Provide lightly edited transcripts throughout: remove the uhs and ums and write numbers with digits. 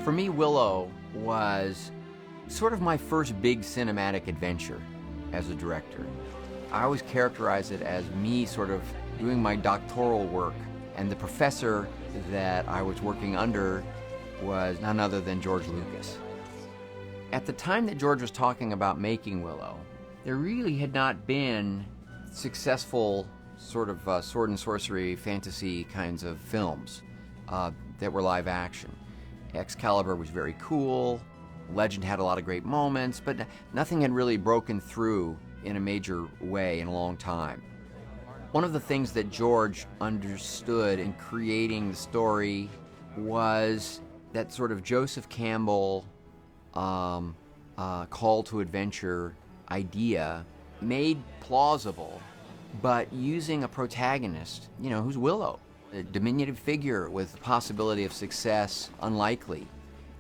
For me, Willow was sort of my first big cinematic adventure as a director. I always characterize it as me sort of doing my doctoral work, and the professor that I was working under was none other than George Lucas. At the time that George was talking about making Willow, there really had not been successful sort of sword and sorcery fantasy kinds of films that were live action. Excalibur was very cool, Legend had a lot of great moments, but nothing had really broken through in a major way in a long time. One of the things that George understood in creating the story was that sort of Joseph Campbell call to adventure idea made plausible, but using a protagonist, who's Willow, a diminutive figure with the possibility of success unlikely,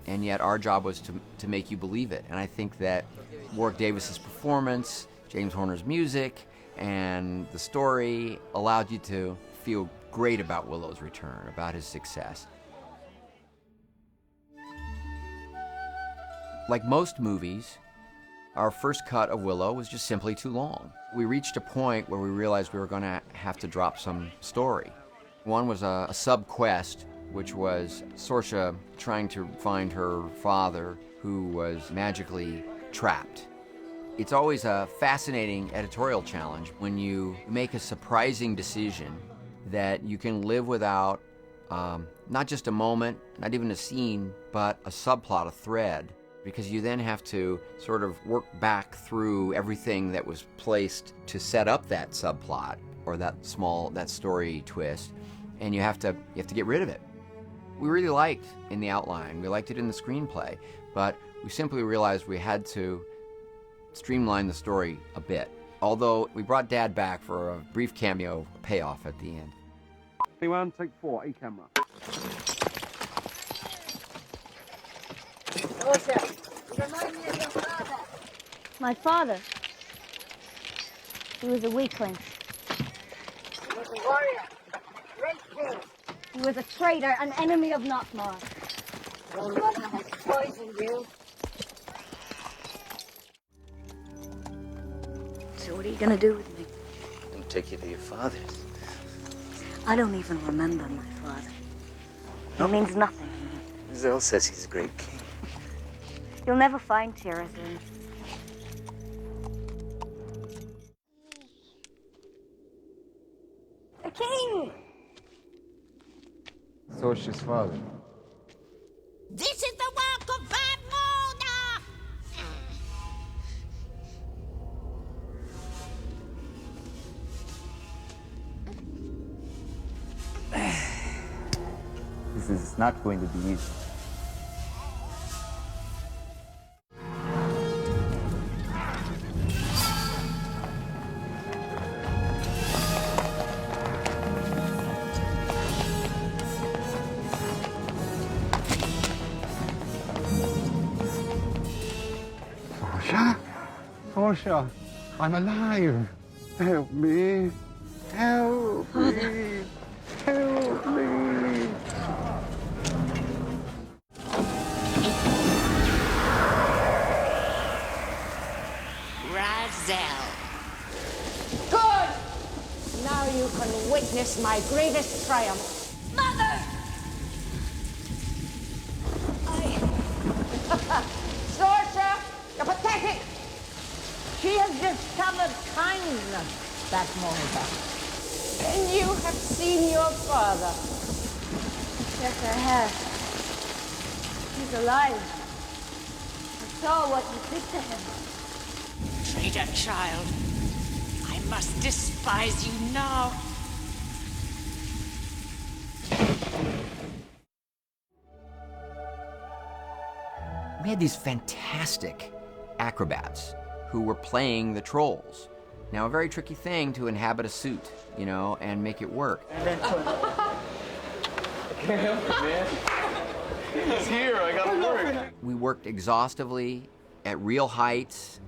and yet our job was to make you believe it. And I think that Warwick Davis's performance, James Horner's music, and the story allowed you to feel great about Willow's return, about his success. Like most movies, our first cut of Willow was just simply too long. We reached a point where we realized we were going to have to drop some story. One was a sub-quest, which was Sorsha trying to find her father, who was magically trapped. It's always a fascinating editorial challenge when you make a surprising decision that you can live without not just a moment, not even a scene, but a subplot, a thread, because you then have to sort of work back through everything that was placed to set up that subplot or that story twist, and you have to get rid of it. We really liked in the outline, we liked it in the screenplay, but we simply realized we had to streamline the story a bit. Although we brought Dad back for a brief cameo payoff at the end. Anyone, take 4, A-camera. My father. He was a weakling. He was a warrior. Great king. He was a traitor, an enemy of Nockmaar. Your mother has poisoned you. So what are you gonna do with me? I'll take you to your father's. I don't even remember my father. He means nothing. Zell says he's a great king. You'll never find Tyrazin. The king! Sorsha's father. This is the work of Van Mona! This is not going to be easy. Sorsha, I'm alive. Help me. Help me. Help me. Razel. Good! Now you can witness my greatest triumph. Mother! Sorsha, you're pathetic! She has discovered kindness, that Monica. And you have seen your father. Yes, I have. He's alive. I saw what you did to him. Traitor child, I must despise you now. We had these fantastic acrobats who were playing the trolls. Now, a very tricky thing to inhabit a suit, and make it work. I can't help it, man. He's here, I gotta work. We worked exhaustively at real heights.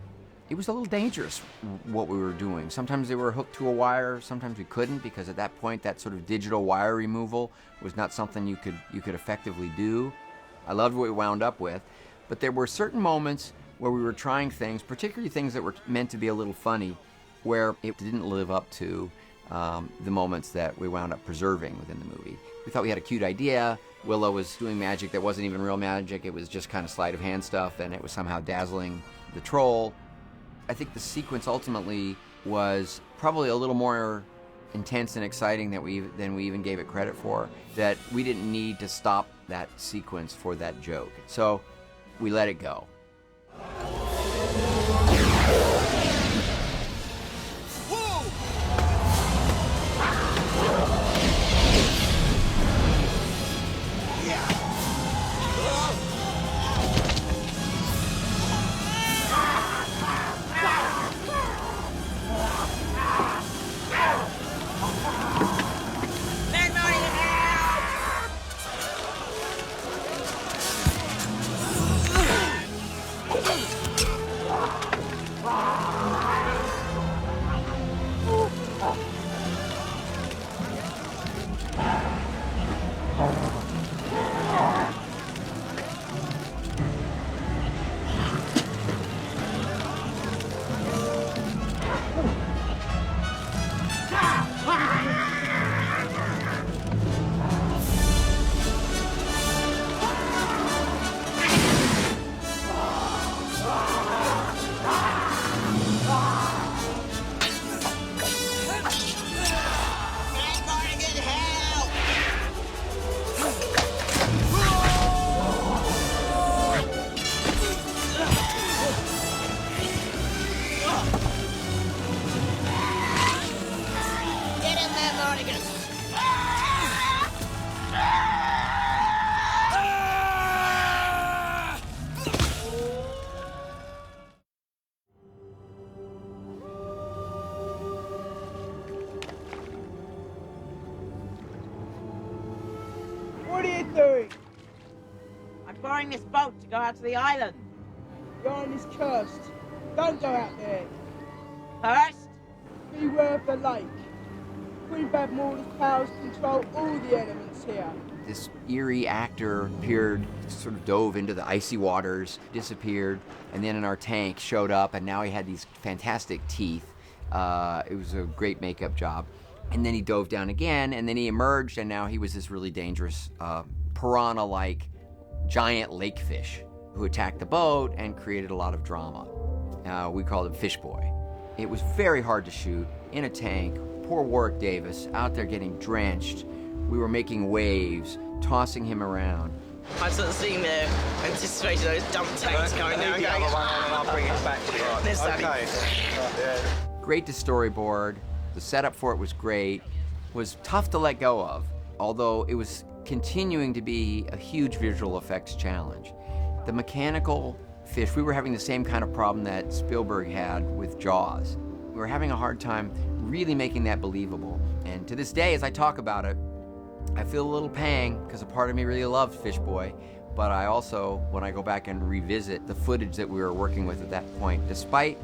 It was a little dangerous what we were doing. Sometimes they were hooked to a wire, sometimes we couldn't, because at that point that sort of digital wire removal was not something you could effectively do. I loved what we wound up with, but there were certain moments where we were trying things, particularly things that were meant to be a little funny, where it didn't live up to the moments that we wound up preserving within the movie. We thought we had a cute idea. Willow was doing magic that wasn't even real magic. It was just kind of sleight of hand stuff, and it was somehow dazzling the troll. I think the sequence ultimately was probably a little more intense and exciting than we even gave it credit for, that we didn't need to stop that sequence for that joke. So we let it go. What are you doing? I'm borrowing this boat to go out to the island. You're on this coast. Don't go out there. First, Beware of the lake. Queen Bavmorda's powers control all the elements here. This eerie actor appeared, sort of dove into the icy waters, disappeared, and then in our tank showed up, and now he had these fantastic teeth. It was a great makeup job. And then he dove down again, and then he emerged, and now he was this really dangerous piranha-like giant lake fish who attacked the boat and created a lot of drama. We called him Fish Boy. It was very hard to shoot in a tank. Poor Warwick Davis out there getting drenched. We were making waves, tossing him around. I sort of seen the anticipation of those dump tanks going down and going. I'll bring it back to you. This time. Great to storyboard. The setup for it was great. Was tough to let go of, although it was continuing to be a huge visual effects challenge. The mechanical fish, we were having the same kind of problem that Spielberg had with Jaws. We were having a hard time really making that believable. And to this day, as I talk about it, I feel a little pang because a part of me really loved Fish Boy, but I also, when I go back and revisit the footage that we were working with at that point, despite,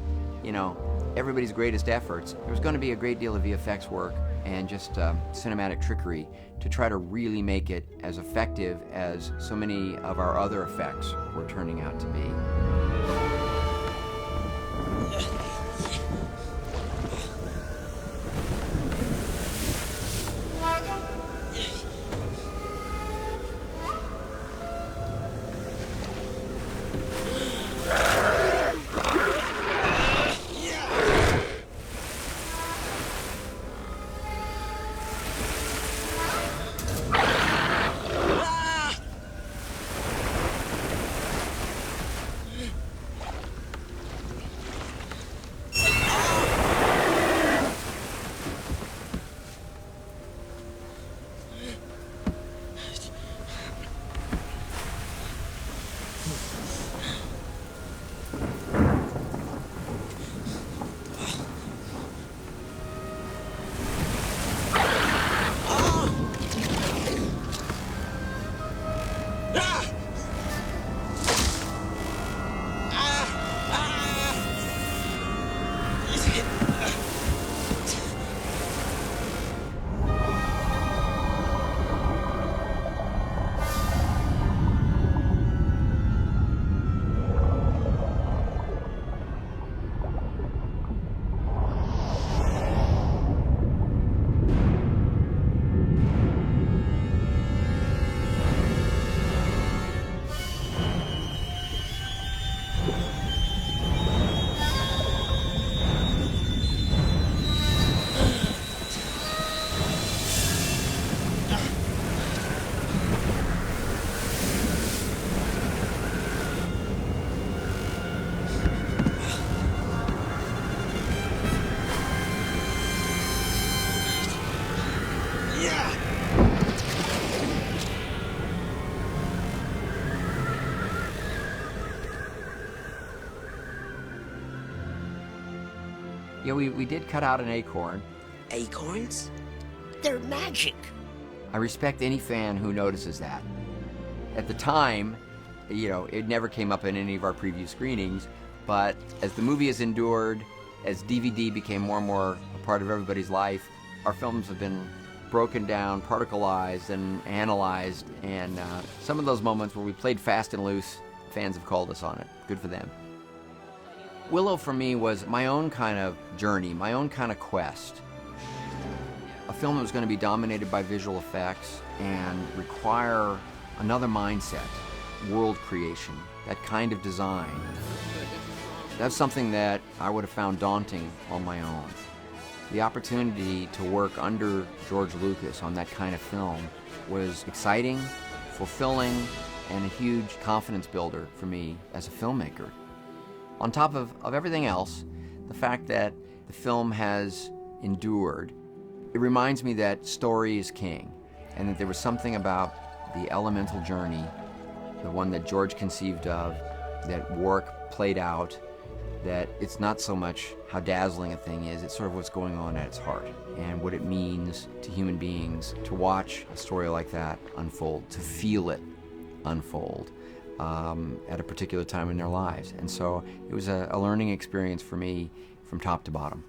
everybody's greatest efforts, there was going to be a great deal of VFX work and just cinematic trickery to try to really make it as effective as so many of our other effects were turning out to be. Yeah, we did cut out an acorn. Acorns? They're magic. I respect any fan who notices that. At the time, you know, it never came up in any of our preview screenings, but as the movie has endured, as DVD became more and more a part of everybody's life, our films have been broken down, particleized, and analyzed, and some of those moments where we played fast and loose, fans have called us on it. Good for them. Willow for me was my own kind of journey, my own kind of quest. A film that was going to be dominated by visual effects and require another mindset, world creation, that kind of design. That's something that I would have found daunting on my own. The opportunity to work under George Lucas on that kind of film was exciting, fulfilling, and a huge confidence builder for me as a filmmaker. On top of everything else, the fact that the film has endured, it reminds me that story is king, and that there was something about the elemental journey, the one that George conceived of, that Warwick played out, that it's not so much how dazzling a thing is, it's sort of what's going on at its heart, and what it means to human beings to watch a story like that unfold, to feel it unfold. At a particular time in their lives. And so it was a learning experience for me from top to bottom.